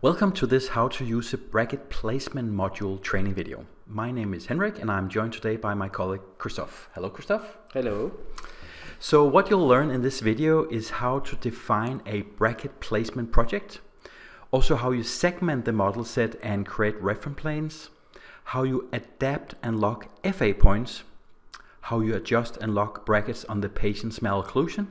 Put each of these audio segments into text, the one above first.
Welcome to this How to Use a Bracket Placement module training video. My name is Henrik and I'm joined today by my colleague Christoph. Hello Christoph. Hello. So what you'll learn in this video is how to define a bracket placement project, also how you segment the model set and create reference planes, how you adapt and lock FA points, how you adjust and lock brackets on the patient's malocclusion,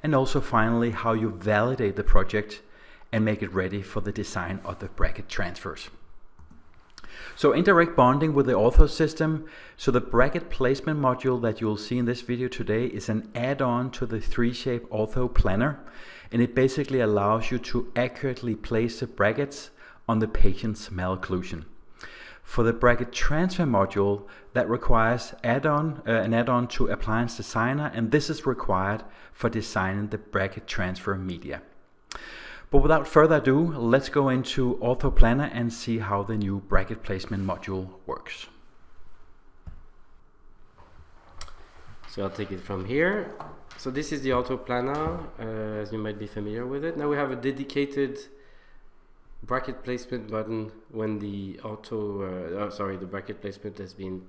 and also finally how you validate the project and make it ready for the design of the bracket transfers. So indirect bonding with the Ortho System. So the bracket placement module that you'll see in this video today is an add-on to the 3Shape Ortho Planner, and it basically allows you to accurately place the brackets on the patient's malocclusion. For the bracket transfer module, that requires an add-on to Appliance Designer, and this is required for designing the bracket transfer media. But without further ado, let's go into Ortho Planner and see how the new bracket placement module works. So I'll take it from here. So this is the Ortho Planner, as you might be familiar with it. Now we have a dedicated bracket placement button when the the bracket placement has been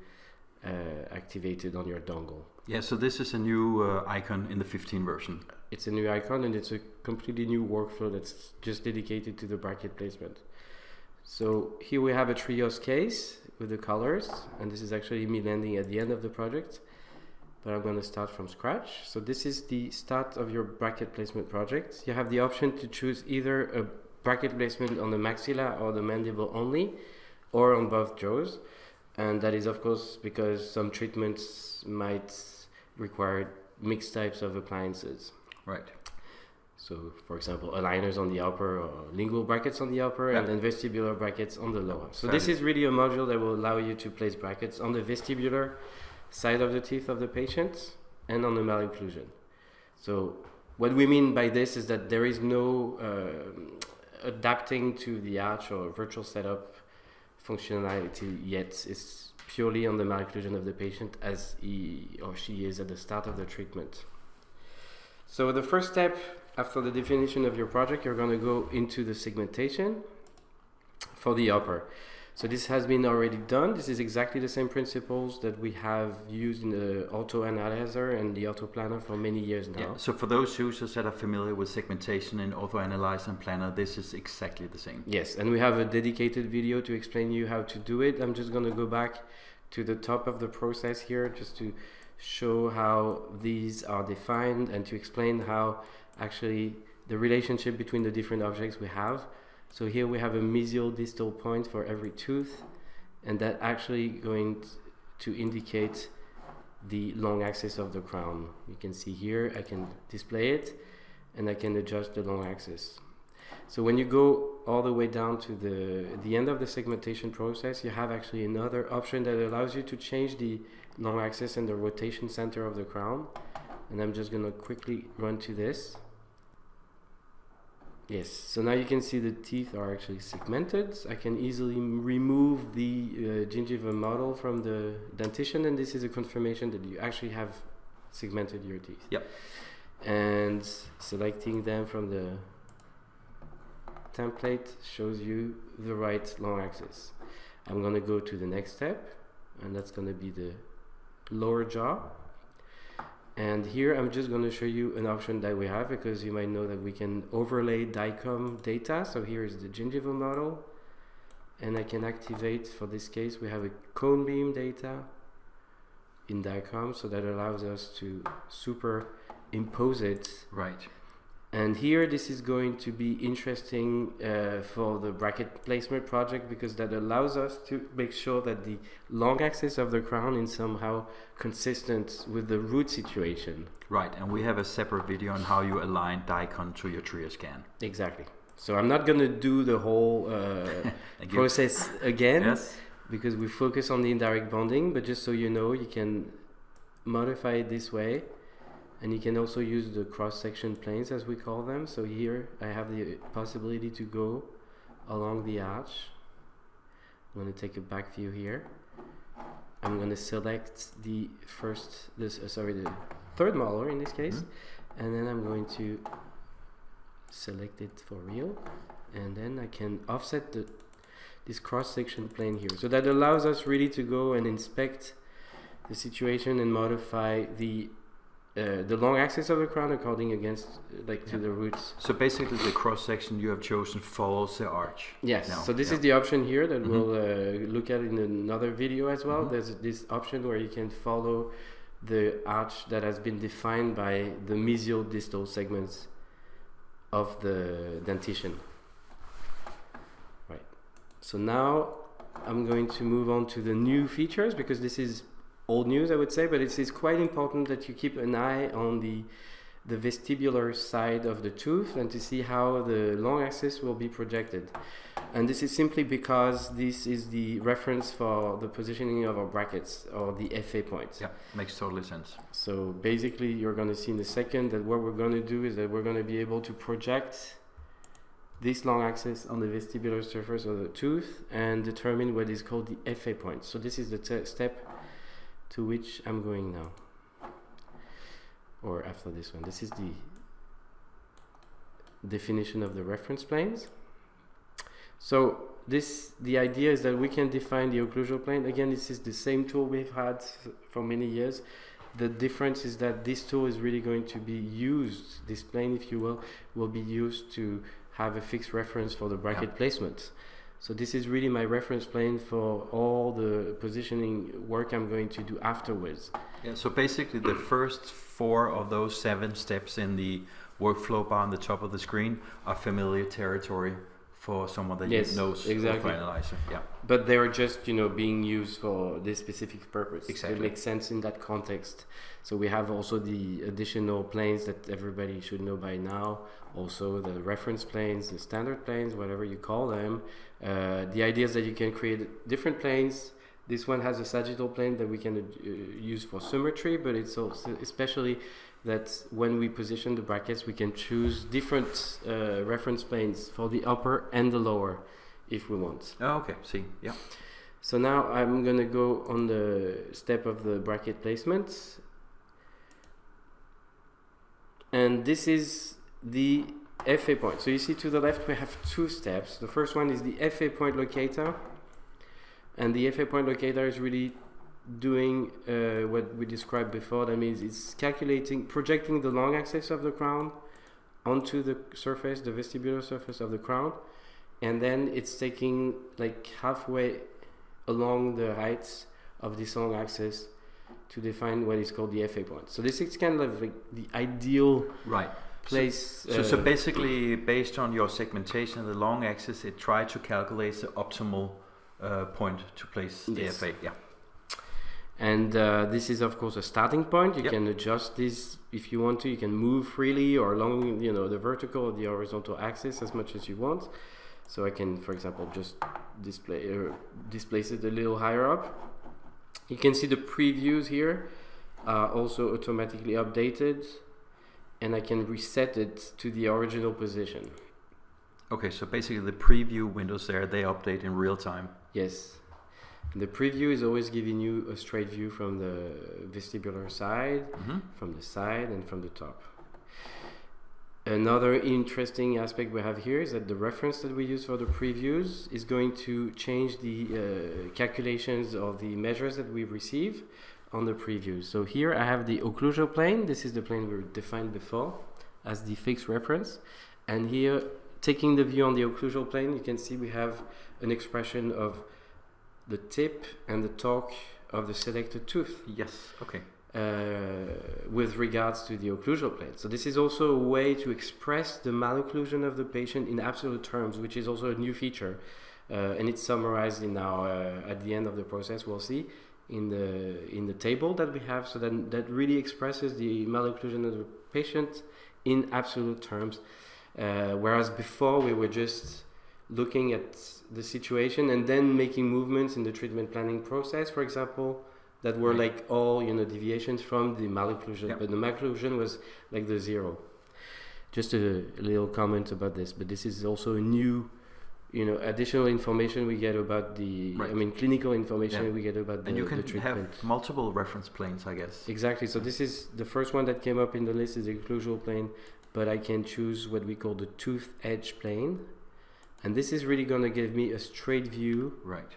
activated on your dongle. Yeah, so this is a new icon in the 15 version. It's a new icon and it's a completely new workflow that's just dedicated to the bracket placement. So here we have a trios case with the colors, and this is actually me landing at the end of the project, but I'm going to start from scratch. So this is the start of your bracket placement project. You have the option to choose either a bracket placement on the maxilla or the mandible only, or on both jaws. And that is of course because some treatments might require mixed types of appliances. Right. So for example, aligners on the upper or lingual brackets on the upper, and then vestibular brackets on the lower. So this is really a module that will allow you to place brackets on the vestibular side of the teeth of the patient and on the malocclusion. So what we mean by this is that there is no adapting to the arch or virtual setup functionality yet. It's purely on the malocclusion of the patient as he or she is at the start of the treatment. So the first step after the definition of your project, you're going to go into the segmentation for the upper. So this has been already done. This is exactly the same principles that we have used in the Ortho Analyzer and the Ortho Planner for many years now. Yeah, so for those users that are familiar with segmentation in Ortho Analyzer and Planner, this is exactly the same. Yes, and we have a dedicated video to explain you how to do it. I'm just going to go back to the top of the process here just to show how these are defined and to explain how actually the relationship between the different objects we have. So here we have a mesial distal point for every tooth, and that actually going to indicate the long axis of the crown. You can see here I can display it and I can adjust the long axis. So when you go all the way down to the end of the segmentation process, you have actually another option that allows you to change the long axis and the rotation center of the crown. And I'm just going to quickly run to this. Yes, so now you can see the teeth are actually segmented. I can easily remove the gingiva model from the dentition, and this is a confirmation that you actually have segmented your teeth. Yep. And selecting them from the template shows you the right long axis. I'm going to go to the next step, and that's going to be the lower jaw. And here I'm just going to show you an option that we have, because you might know that we can overlay DICOM data. So here is the gingiva model, and I can activate, for this case we have a cone beam data in DICOM, so that allows us to superimpose it. Right. And here this is going to be interesting for the bracket placement project, because that allows us to make sure that the long axis of the crown is somehow consistent with the root situation. Right, and we have a separate video on how you align DICOM to your trio scan. Exactly. So I'm not going to do the whole process again, yes, because we focus on the indirect bonding, but just so you know, you can modify it this way. And you can also use the cross-section planes, as we call them. So here I have the possibility to go along the arch. I'm going to take a back view here. I'm going to select the third molar in this case, and then I'm going to select it for real. and then I can offset this cross-section plane here. So that allows us really to go and inspect the situation and modify the long axis of the crown according to the roots. So basically the cross section you have chosen follows the arch. Yes, now. So this is the option here that we'll look at in another video as well. There's this option where you can follow the arch that has been defined by the mesial distal segments of the dentition. Right. So now I'm going to move on to the new features, because this is old news, I would say, but it is quite important that you keep an eye on the vestibular side of the tooth and to see how the long axis will be projected. And this is simply because this is the reference for the positioning of our brackets, or the FA point. Yeah, makes totally sense. So basically you're going to see in a second that what we're going to do is that we're going to be able to project this long axis on the vestibular surface of the tooth and determine what is called the FA point. So this is the step to which I'm going now, or after this one. This is the definition of the reference planes. So the idea is that we can define the occlusal plane. Again, this is the same tool we've had for many years. The difference is that this tool is really going to be used, this plane, if you will be used to have a fixed reference for the bracket placement. So this is really my reference plane for all the positioning work I'm going to do afterwards. Yeah, so basically the first 4 of those 7 steps in the workflow bar on the top of the screen are familiar territory for someone that knows exactly. Ortho-Analyzer. Yeah. But they're just being used for this specific purpose. Exactly. It makes sense in that context. So we have also the additional planes that everybody should know by now. Also the reference planes, the standard planes, whatever you call them. The idea is that you can create different planes. This one has a sagittal plane that we can use for symmetry, but it's also especially that when we position the brackets, we can choose different reference planes for the upper and the lower if we want. Oh, okay, see, yeah. So now I'm going to go on the step of the bracket placement. And this is the FA point. So you see to the left we have 2 steps. The first one is the FA point locator. And the FA point locator is really doing what we described before. That means it's projecting the long axis of the crown onto the surface, the vestibular surface of the crown. And then it's taking like halfway along the heights of this long axis to define what is called the FA point. So this is kind of like the ideal place. So basically, based on your segmentation of the long axis, it tried to calculate the optimal point to place the FA. Yeah. And this is of course a starting point. You can adjust this if you want to. You can move freely or along the vertical or the horizontal axis as much as you want. So I can, for example, just displace it a little higher up. You can see the previews here are also automatically updated, and I can reset it to the original position. Okay, so basically the preview windows there, they update in real time. Yes. The preview is always giving you a straight view from the vestibular side, from the side, and from the top. Another interesting aspect we have here is that the reference that we use for the previews is going to change the calculations of the measures that we receive on the previews. So here I have the occlusal plane. This is the plane we defined before as the fixed reference. And here, taking the view on the occlusal plane, you can see we have an expression of the tip and the torque of the selected tooth. Yes, okay. With regards to the occlusal plane. So this is also a way to express the malocclusion of the patient in absolute terms, which is also a new feature. And it's summarized in our, at the end of the process, we'll see, in the table that we have. So that really expresses the malocclusion of the patient in absolute terms. Whereas before we were just looking at the situation and then making movements in the treatment planning process, for example, that were like all deviations from the malocclusion, but the malocclusion was like the 0. Just a little comment about this, but this is also a new, additional information we get about the, clinical information we get about the treatment. And you can have multiple reference planes, I guess. Exactly. So this is the first one that came up in the list is the occlusal plane, but I can choose what we call the tooth edge plane. And this is really going to give me a straight view, right,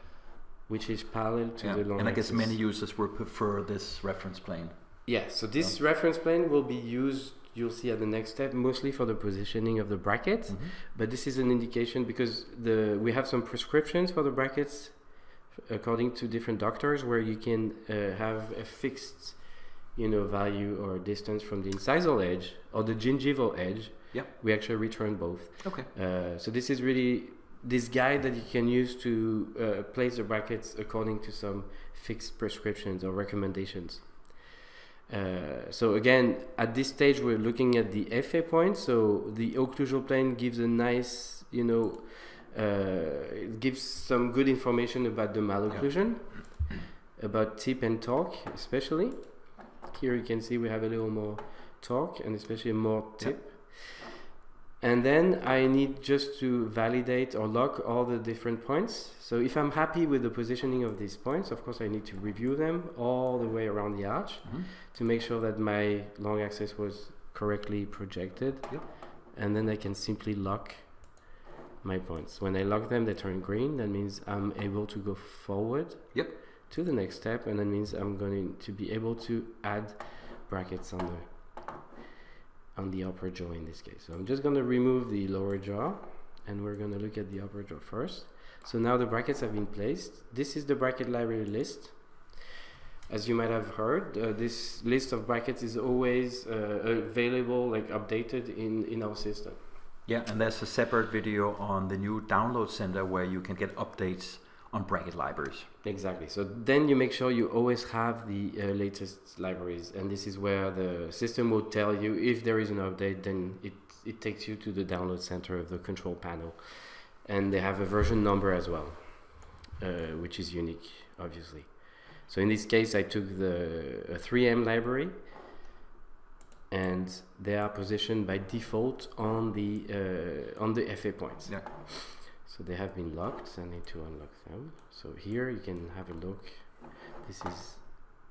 which is parallel to the long And I guess axis. many users will prefer this reference plane. Yeah, so this reference plane will be used, you'll see at the next step, mostly for the positioning of the bracket. But this is an indication because we have some prescriptions for the brackets according to different doctors, where you can have a fixed, value or distance from the incisal edge or the gingival edge. Yeah. We actually return both. Okay. So this is really this guide that you can use to place the brackets according to some fixed prescriptions or recommendations. So again, at this stage, we're looking at the FA point. So the occlusal plane gives a nice, it gives some good information about the malocclusion, about tip and torque, especially. Here you can see we have a little more torque and especially more tip. And then I need just to validate or lock all the different points. So if I'm happy with the positioning of these points, of course I need to review them all the way around the arch to make sure that my long axis was correctly projected. And then I can simply lock my points. When I lock them, they turn green. That means I'm able to go forward to the next step, and that means I'm going to be able to add brackets on the upper jaw in this case. So I'm just going to remove the lower jaw, and we're going to look at the upper jaw first. So now the brackets have been placed. This is the bracket library list. As you might have heard, this list of brackets is always available, like updated in our system. Yeah, and there's a separate video on the new download center where you can get updates on bracket libraries. Exactly. So then you make sure you always have the latest libraries, and this is where the system will tell you if there is an update. Then it takes you to the download center of the control panel, and they have a version number as well, which is unique, obviously. So in this case, I took a 3M library, and they are positioned by default on the FA points. Yeah. So they have been locked. I need to unlock them. So here you can have a look. This is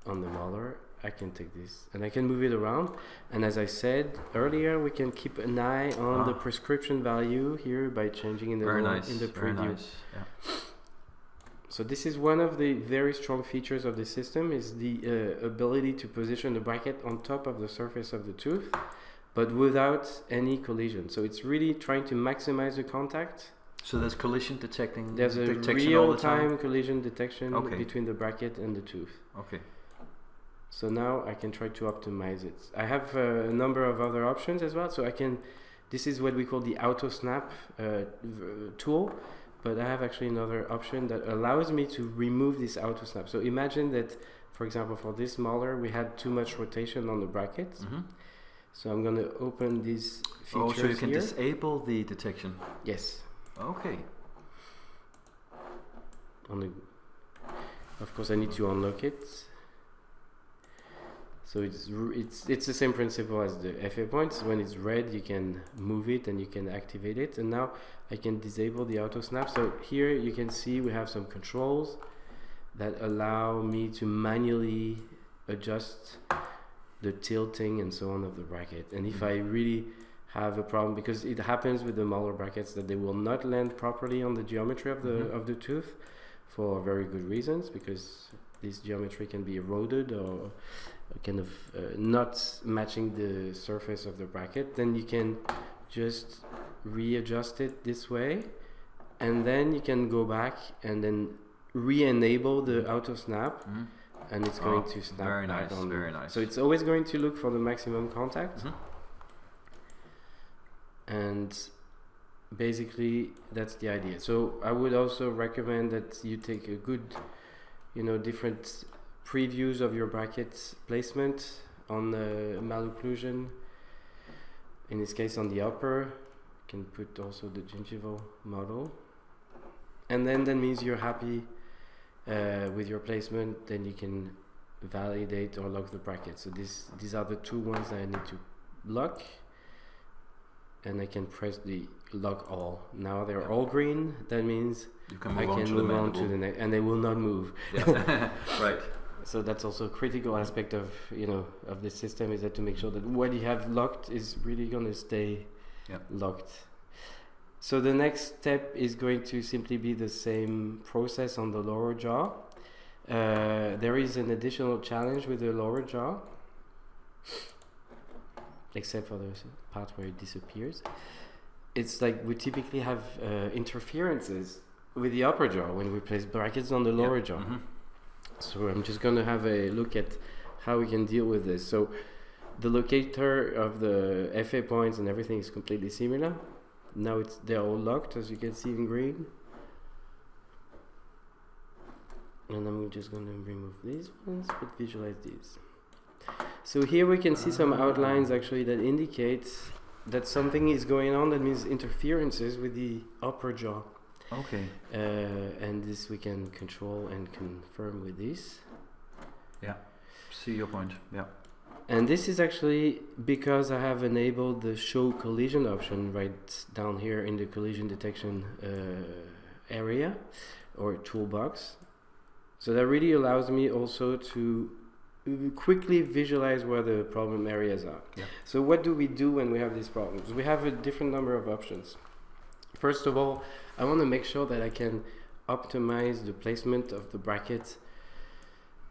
on the molar. I can take this and I can move it around. And as I said earlier, we can keep an eye on the prescription value here by changing in the preview. Very nice. Yeah. So this is one of the very strong features of the system, is the ability to position the bracket on top of the surface of the tooth, but without any collision. So it's really trying to maximize the contact. So there's collision detecting. There's a real-time collision detection between the bracket and the tooth. Okay. So now I can try to optimize it. I have a number of other options as well. So I can. This is what we call the auto snap tool. But I have actually another option that allows me to remove this auto snap. So imagine that, for example, for this molar, we had too much rotation on the bracket. So I'm going to open these features so you can here. disable the detection? Yes. Okay. Of course, I need to unlock it. So it's the same principle as the FA points. When it's red, you can move it and you can activate it. And now I can disable the auto snap. So here you can see we have some controls that allow me to manually adjust the tilting and so on of the bracket. And if I really have a problem, because it happens with the molar brackets that they will not land properly on the geometry of the tooth for very good reasons, because this geometry can be eroded or kind of not matching the surface of the bracket, then you can just readjust it this way, and then you can go back and then re-enable the auto snap, and it's going to snap very back nice, on. Very nice. So it's always going to look for the maximum contact, and basically that's the idea. So I would also recommend that you take a good, different previews of your bracket placement on the malocclusion. In this case, on the upper, you can put also the gingival model, and then that means you're happy with your placement. Then you can validate or lock the bracket. So these are the two ones that I need to lock, and I can press the lock all. Now they're all green. That means I can move on to the next, and they will not move. Yeah. Right. So that's also a critical aspect of of the system, is that to make sure that what you have locked is really going to stay locked. So the next step is going to simply be the same process on the lower jaw. There is an additional challenge with the lower jaw, except for the part where it disappears. It's like we typically have interferences with the upper jaw when we place brackets on the lower jaw. So I'm just going to have a look at how we can deal with this. So the locator of the FA points and everything is completely similar. Now they're all locked, as you can see in green. And I'm just going to remove these ones, but visualize these. So here we can see some outlines actually that indicate that something is going on. That means interferences with the upper jaw. Okay. And this we can control and confirm with this. Yeah. See your point. Yeah. And this is actually because I have enabled the show collision option right down here in the collision detection area or toolbox. So that really allows me also to quickly visualize where the problem areas are. Yeah. So what do we do when we have these problems? We have a different number of options. First of all, I want to make sure that I can optimize the placement of the bracket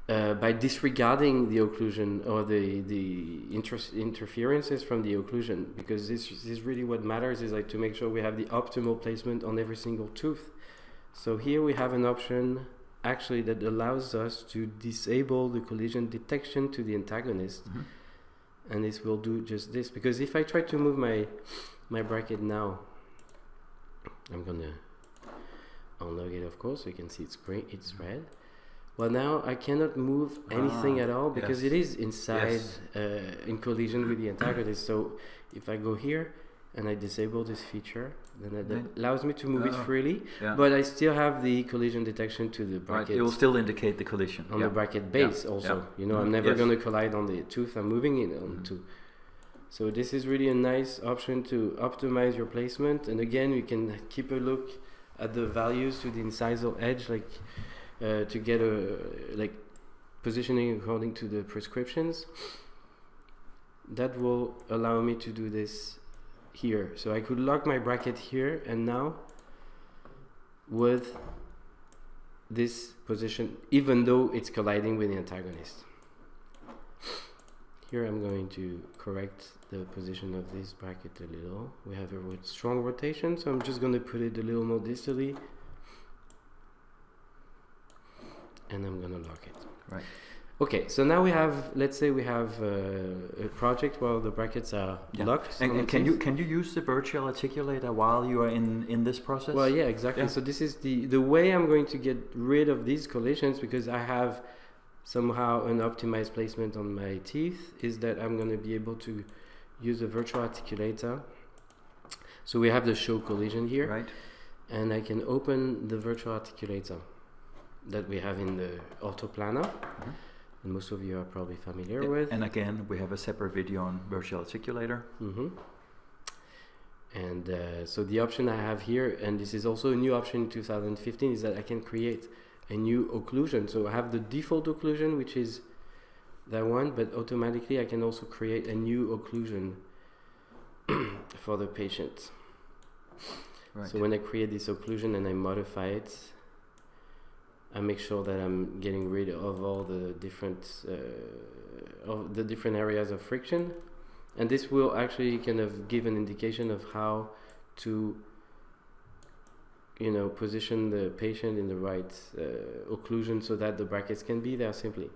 by disregarding the occlusion or the interferences from the occlusion, because this is really what matters, is like to make sure we have the optimal placement on every single tooth. So here we have an option actually that allows us to disable the collision detection to the antagonist. And this will do just this, because if I try to move my bracket now, I'm gonna unlock it, of course, so you can see it's green, it's red. Well, now I cannot move anything at all because it is inside in collision with the antagonist. So if I go here and I disable this feature, then that allows me to move it freely, but I still have the collision detection to the bracket. Right. It will still indicate the collision on the bracket base also. You know, I'm never going to collide on the tooth I'm moving it onto. So this is really a nice option to optimize your placement. And again, you can keep a look at the values to the incisal edge, like to get a positioning according to the prescriptions. That will allow me to do this here. So I could lock my bracket here, and now with this position, even though it's colliding with the antagonist. Here I'm going to correct the position of this bracket a little. We have a strong rotation, so I'm just going to put it a little more distally, and I'm going to lock it. Right. Okay, so now we have, let's say we have a project where the brackets are locked. And can you use the virtual articulator while you are in this process? Well, yeah, exactly. So this is the way I'm going to get rid of these collisions, because I have somehow an optimized placement on my teeth, is that I'm going to be able to use a virtual articulator. So we have the show collision here, right? And I can open the virtual articulator that we have in the orthoplanar. And most of you are probably familiar with. And again, we have a separate video on virtual articulator. And so the option I have here, and this is also a new option in 2015, is that I can create a new occlusion. So I have the default occlusion, which is that one, but automatically I can also create a new occlusion for the patient. Right. So when I create this occlusion and I modify it, I make sure that I'm getting rid of all the different areas of friction, and this will actually kind of give an indication of how to, you know, position the patient in the right occlusion so that the brackets can be there simply.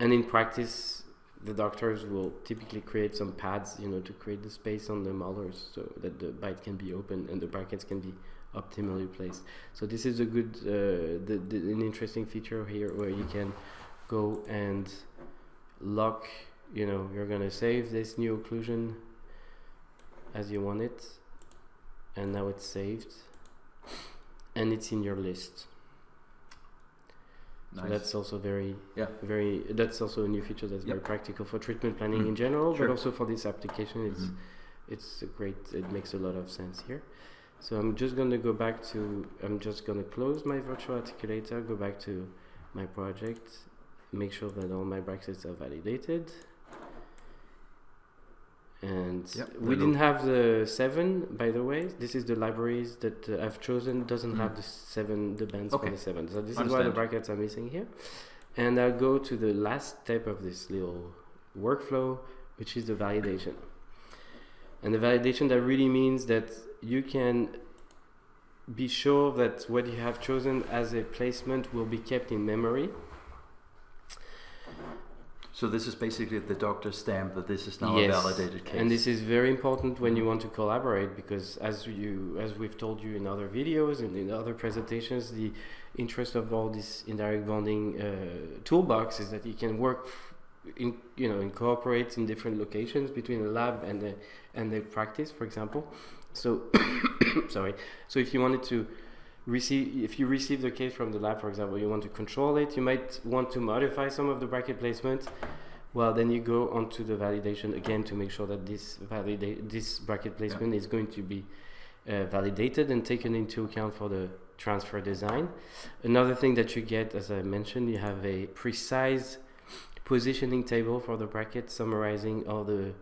And in practice, the doctors will typically create some pads, you know, to create the space on the molars so that the bite can be open and the brackets can be optimally placed. So this is a good, an interesting feature here where you can go and lock, you know, you're going to save this new occlusion as you want it, and now it's saved and it's in your list. Nice. So that's also that's also a new feature that's very practical for treatment planning in general, but also for this application it's a great, it makes a lot of sense here. So I'm just going to go back to, I'm just going to close my virtual articulator, go back to my project, make sure that all my brackets are validated. And Yep, we didn't have the 7, by the way. This is the libraries that I've chosen doesn't have the 7, the bands for the 7. So this is why the brackets are missing here. And I'll go to the last step of this little workflow, which is the validation. And the validation, that really means that you can be sure that what you have chosen as a placement will be kept in memory. So this is basically the doctor's stamp that this is now a validated case. And this is very important when you want to collaborate, because as we've told you in other videos and in other presentations, the interest of all this indirect bonding toolbox is that you can work incorporate in different locations between the lab and the practice, for example. So sorry. So if you wanted to if you receive the case from the lab, for example, you want to control it, you might want to modify some of the bracket placement. Well, then you go onto the validation again to make sure that this bracket placement is going to be validated and taken into account for the transfer design. Another thing that you get, as I mentioned, you have a precise positioning table for the bracket summarizing all the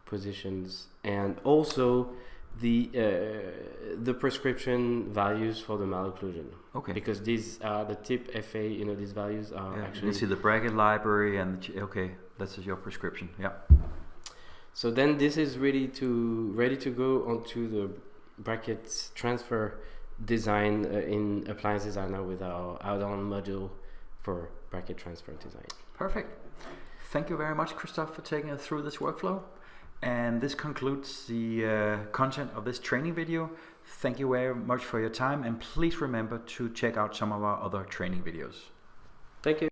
positions, and also the prescription values for the malocclusion. Okay. Because these are the tip FA, these values are actually... You see the bracket library and this is your prescription. Yeah. So then this is ready to go onto the bracket transfer design in Appliance Designer with our add-on module for bracket transfer design. Perfect. Thank you very much, Christoph, for taking us through this workflow. And this concludes the content of this training video. Thank you very much for your time, and please remember to check out some of our other training videos. Thank you.